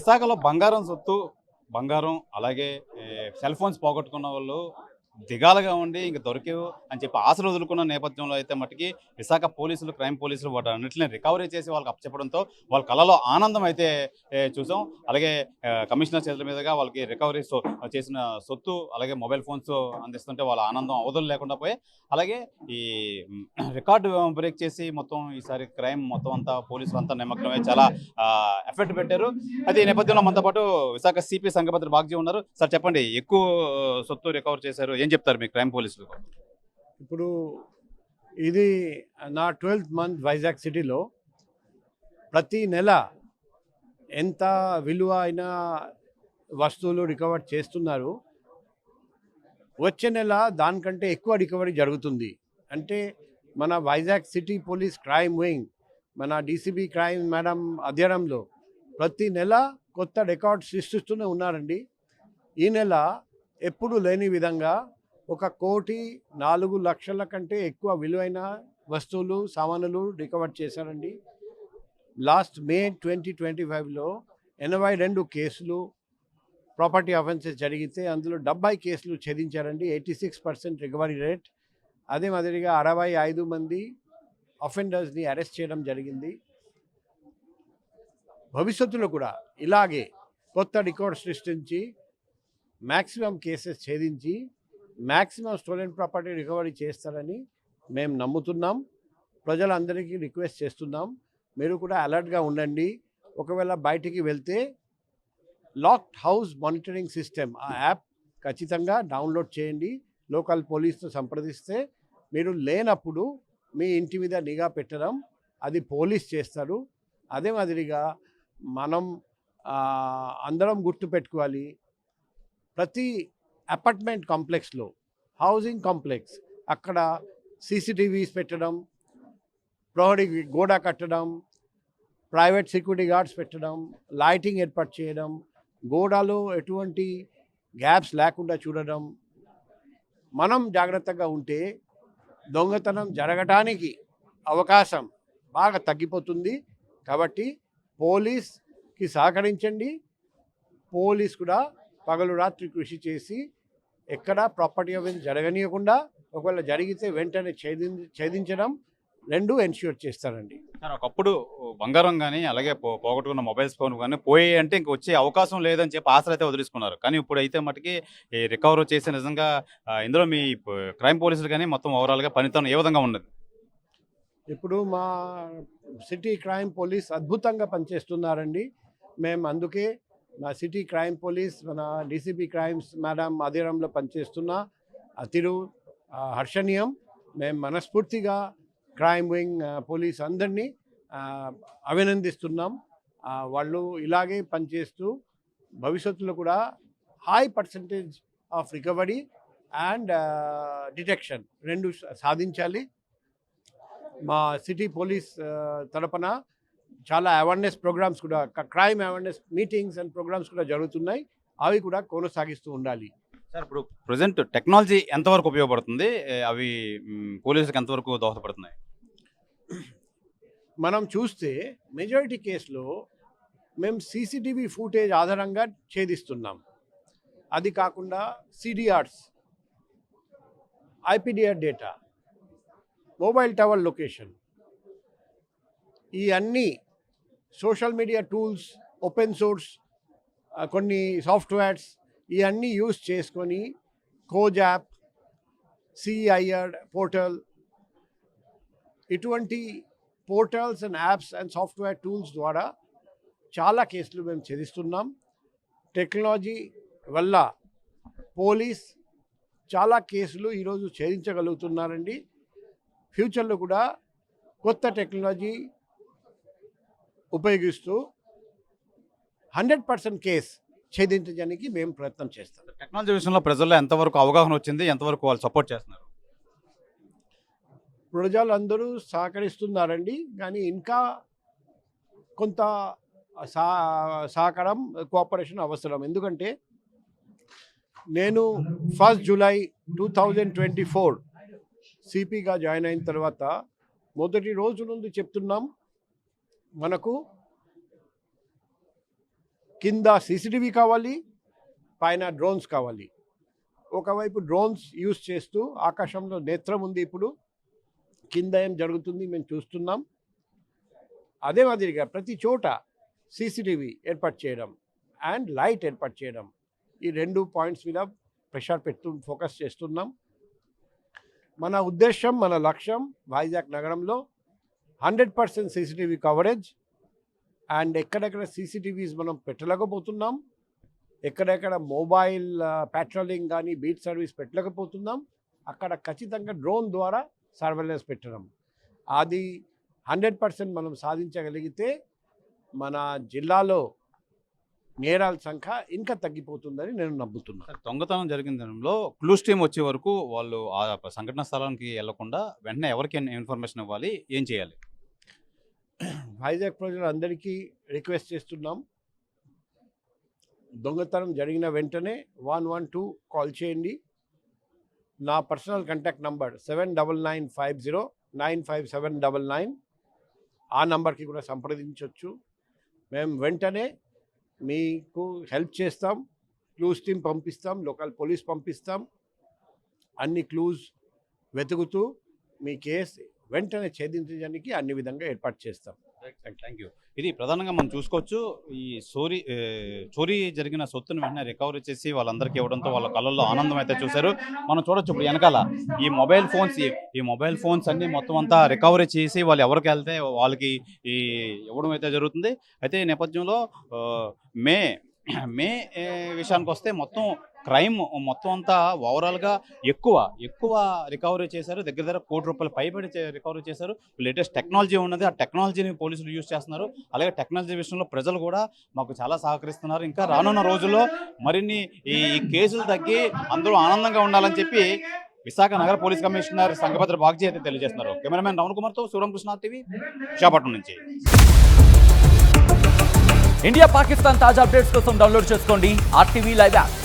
విశాఖలో బంగారం సొత్తు, బంగారం అలాగే సెల్ ఫోన్స్ పోగొట్టుకున్న వాళ్ళు దిగాలుగా ఉండి ఇంక దొరికేవు అని చెప్పి ఆశలు వదులుకున్న నేపథ్యంలో అయితే మట్టుకి విశాఖ పోలీసులు, క్రైమ్ పోలీసులు వాటన్నిటిని రికవరీ చేసి వాళ్ళకి అప్పచెప్పడంతో వాళ్ళ కళలో ఆనందం అయితే చూసాం. అలాగే కమిషనర్ చేతుల మీదుగా వాళ్ళకి రికవరీ చేసిన సొత్తు అలాగే మొబైల్ ఫోన్స్ అందిస్తుంటే వాళ్ళ ఆనందం అవధులు లేకుండా పోయి అలాగే ఈ రికార్డు బ్రేక్ చేసి మొత్తం ఈసారి క్రైమ్ మొత్తం అంతా పోలీసులు అంతా నిమగ్నమై చాలా ఎఫర్ట్ పెట్టారు. అయితే ఈ నేపథ్యంలో మనతో పాటు విశాఖ సిపి సంఘపత్రి బాగ్జీ ఉన్నారు. సార్ చెప్పండి, ఎక్కువ సొత్తు రికవర్ చేశారు, ఏం చెప్తారు మీ క్రైమ్ పోలీసులు? ఇప్పుడు ఇది నా 12th మంత్ వైజాగ్ సిటీలో ప్రతి నెల ఎంత విలువ అయిన వస్తువులు రికవర్ చేస్తున్నారు. వచ్చే నెల దానికంటే ఎక్కువ రికవరీ జరుగుతుంది. అంటే మన Vizag city police crime wing, మన డీసీబీ క్రైమ్ మేడం అధ్యయనంలో ప్రతి నెల కొత్త రికార్డ్ సృష్టిస్తూనే ఉన్నారండి. ఈ నెల ఎప్పుడు లేని విధంగా 1,04,00,000 కంటే ఎక్కువ విలువైన వస్తువులు, సామానులు రికవర్ చేశారండి. లాస్ట్ మే 2025లో 82 కేసులు ప్రాపర్టీ అఫెన్సెస్ జరిగితే అందులో 70 కేసులు ఛేదించారండి. 86% రికవరీ రేట్. అదే మాదిరిగా 65 మంది అఫెండర్స్ని అరెస్ట్ చేయడం జరిగింది. భవిష్యత్తులో కూడా ఇలాగే కొత్త రికార్డ్ సృష్టించి మ్యాక్సిమం కేసెస్ ఛేదించి మ్యాక్సిమం స్టోలెన్ ప్రాపర్టీ రికవరీ చేస్తారని మేము నమ్ముతున్నాం. ప్రజలందరికీ రిక్వెస్ట్ చేస్తున్నాం, మీరు కూడా అలర్ట్గా ఉండండి. ఒకవేళ బయటికి వెళ్తే లాక్డ్ హౌస్ మానిటరింగ్ సిస్టమ్ ఆ యాప్ ఖచ్చితంగా డౌన్లోడ్ చేయండి. లోకల్ పోలీస్తో సంప్రదిస్తే మీరు లేనప్పుడు మీ ఇంటి మీద నిఘా పెట్టడం అది పోలీస్ చేస్తారు. అదే మాదిరిగా మనం అందరం గుర్తుపెట్టుకోవాలి, ప్రతి అపార్ట్మెంట్ కాంప్లెక్స్లో, హౌసింగ్ కాంప్లెక్స్ అక్కడ సీసీటీవీస్ పెట్టడం, ప్రహరీ గోడ కట్టడం, ప్రైవేట్ సెక్యూరిటీ గార్డ్స్ పెట్టడం, లైటింగ్ ఏర్పాటు చేయడం, గోడలో ఎటువంటి గ్యాప్స్ లేకుండా చూడడం. మనం జాగ్రత్తగా ఉంటే దొంగతనం జరగటానికి అవకాశం బాగా తగ్గిపోతుంది. కాబట్టి పోలీస్కి సహకరించండి. పోలీస్ కూడా పగలు రాత్రి కృషి చేసి ఎక్కడ ప్రాపర్టీ అఫెన్స్ జరగనీయకుండా, ఒకవేళ జరిగితే వెంటనే ఛేదించడం రెండు ఎన్ష్యూర్ చేస్తారండి. సార్, ఒకప్పుడు బంగారం కానీ అలాగే పోగొట్టుకున్న మొబైల్స్ ఫోన్ కానీ పోయి అంటే ఇంక వచ్చే అవకాశం లేదని చెప్పి ఆశలు అయితే వదిలేసుకున్నారు. కానీ ఇప్పుడు అయితే మటుకి ఈ రికవర్ చేసి నిజంగా ఇందులో మీ క్రైమ్ పోలీసులు కానీ మొత్తం ఓవరాల్గా పనితనం ఏ విధంగా ఉన్నది? ఇప్పుడు మా సిటీ క్రైమ్ పోలీస్ అద్భుతంగా పనిచేస్తున్నారండి. మేము అందుకే మా సిటీ క్రైమ్ పోలీస్, మన డీసీపీ క్రైమ్స్ మేడం అధీనంలో పనిచేస్తున్న తిరు హర్షణీయం. మేము మనస్ఫూర్తిగా క్రైమ్ వింగ్ పోలీస్ అందరినీ అభినందిస్తున్నాం. వాళ్ళు ఇలాగే పనిచేస్తూ భవిష్యత్తులో కూడా high percentage of recovery and detection రెండు సాధించాలి. మా సిటీ పోలీస్ తరపున చాలా అవేర్నెస్ ప్రోగ్రామ్స్ కూడా, crime awareness meetings and programmes కూడా జరుగుతున్నాయి. అవి కూడా కొనసాగిస్తూ ఉండాలి. సార్, ఇప్పుడు ప్రజెంట్ టెక్నాలజీ ఎంతవరకు ఉపయోగపడుతుంది? అవి పోలీసులకు ఎంతవరకు దోహదపడుతున్నాయి? మనం చూస్తే మెజారిటీ కేసులో మేము సీసీటీవీ ఫుటేజ్ ఆధారంగా ఛేదిస్తున్నాం. అది కాకుండా CDRs, IPDR data, mobile tower location, ఈ అన్నీ social media tools, open source కొన్ని సాఫ్ట్వేర్స్ ఇవన్నీ యూజ్ చేసుకొని కోజ్ యాప్, సిఐఆర్ పోర్టల్, ఇటువంటి portals and apps and software tools ద్వారా చాలా కేసులు మేము ఛేదిస్తున్నాం. టెక్నాలజీ వల్ల పోలీస్ చాలా కేసులు ఈరోజు ఛేదించగలుగుతున్నారండి. ఫ్యూచర్లో కూడా కొత్త టెక్నాలజీ ఉపయోగిస్తూ 100% కేసు ఛేదించడానికి మేము ప్రయత్నం చేస్తాం. టెక్నాలజీ విషయంలో ప్రజల్లో ఎంతవరకు అవగాహన వచ్చింది, ఎంతవరకు వాళ్ళు సపోర్ట్ చేస్తున్నారు? ప్రజలందరూ సహకరిస్తున్నారండి, కానీ ఇంకా కొంత సహకారం, కోఆపరేషన్ అవసరం. ఎందుకంటే నేను 1 జూలై 2024 సిపిగా జాయిన్ అయిన తర్వాత మొదటి రోజు నుండి చెప్తున్నాం, మనకు కింద సీసీటీవీ కావాలి, పైన డ్రోన్స్ కావాలి. ఒకవైపు డ్రోన్స్ యూజ్ చేస్తూ ఆకాశంలో నేత్రం ఉంది, ఇప్పుడు కింద ఏం జరుగుతుంది మేము చూస్తున్నాం. అదే మాదిరిగా ప్రతి చోట సీసీటీవీ ఏర్పాటు చేయడం అండ్ లైట్ ఏర్పాటు చేయడం, ఈ 2 పాయింట్స్ మీద ప్రెషర్ ఫోకస్ చేస్తున్నాం. మన ఉద్దేశం, మన లక్ష్యం వైజాగ్ నగరంలో 100% సీసీటీవీ కవరేజ్. అండ్ ఎక్కడెక్కడ సీసీటీవీస్ మనం పెట్టలేకపోతున్నాం, ఎక్కడెక్కడ మొబైల్ పెట్రోలింగ్ కానీ బీట్ సర్వీస్ పెట్టలేకపోతున్నాం, అక్కడ ఖచ్చితంగా డ్రోన్ ద్వారా సర్వేలెన్స్ పెట్టడం. అది 100% మనం సాధించగలిగితే మన జిల్లాలో నేరాల సంఖ్య ఇంకా తగ్గిపోతుందని నేను నమ్ముతున్నాను. సార్, దొంగతనం జరిగిన దానిలో క్లూస్ టీమ్ వచ్చే వరకు వాళ్ళు ఆ సంఘటన స్థలానికి వెళ్లకుండా వెంటనే ఎవరికి ఇన్ఫర్మేషన్ ఇవ్వాలి, ఏం చేయాలి? వైజాగ్ ప్రజలందరికీ రిక్వెస్ట్ చేస్తున్నాం, దొంగతనం జరిగిన వెంటనే 112 కాల్ చేయండి. నా పర్సనల్ కాంటాక్ట్ నంబర్ 7995095799. ఆ నంబర్కి కూడా సంప్రదించవచ్చు. మేము వెంటనే మీకు హెల్ప్ చేస్తాం, క్లూస్ టీమ్ పంపిస్తాం, లోకల్ పోలీస్ పంపిస్తాం. అన్ని క్లూస్ వెతుకుతూ మీ కేసు వెంటనే ఛేదించడానికి అన్ని విధంగా ఏర్పాటు చేస్తాం. Thank you. ఇది ప్రధానంగా మనం చూసుకోవచ్చు, ఈ చోరీ జరిగిన సొత్తును వెంటనే రికవరీ చేసి వాళ్ళందరికీ ఇవ్వడంతో వాళ్ళ కళ్ళల్లో ఆనందం అయితే చూశారు. మనం చూడొచ్చు ఇప్పుడు వెనకాల ఈ మొబైల్ ఫోన్స్ అన్ని మొత్తం అంతా రికవరీ చేసి వాళ్ళు ఎవరికి వెళ్తే వాళ్ళకి ఈ ఇవ్వడం అయితే జరుగుతుంది. అయితే ఈ నేపథ్యంలో మే విషయానికి వస్తే మొత్తం క్రైమ్ మొత్తం అంతా ఓవరాల్గా ఎక్కువ రికవరీ చేశారు. దగ్గర దగ్గర ₹1 కోటి పైబడి రికవరీ చేశారు. లేటెస్ట్ టెక్నాలజీ ఉన్నది, ఆ టెక్నాలజీని పోలీసులు యూజ్ చేస్తున్నారు. అలాగే టెక్నాలజీ విషయంలో ప్రజలు కూడా మాకు చాలా సహకరిస్తున్నారు. ఇంకా రానున్న రోజుల్లో మరిన్ని ఈ కేసులు తగ్గి అందరూ ఆనందంగా ఉండాలని చెప్పి విశాఖ నగర పోలీస్ కమిషనర్ సంఘభద్ర బాగ్జీ అయితే తెలియజేస్తున్నారు. కెమెరామెన్ రమణ కుమార్తో శివరామకృష్ణ టీవీ, విశాఖపట్నం నుంచి. ఇండియా పాకిస్తాన్ తాజా అప్డేట్స్ కోసం డౌన్లోడ్ చేసుకోండి RTV లైవ్ యాప్.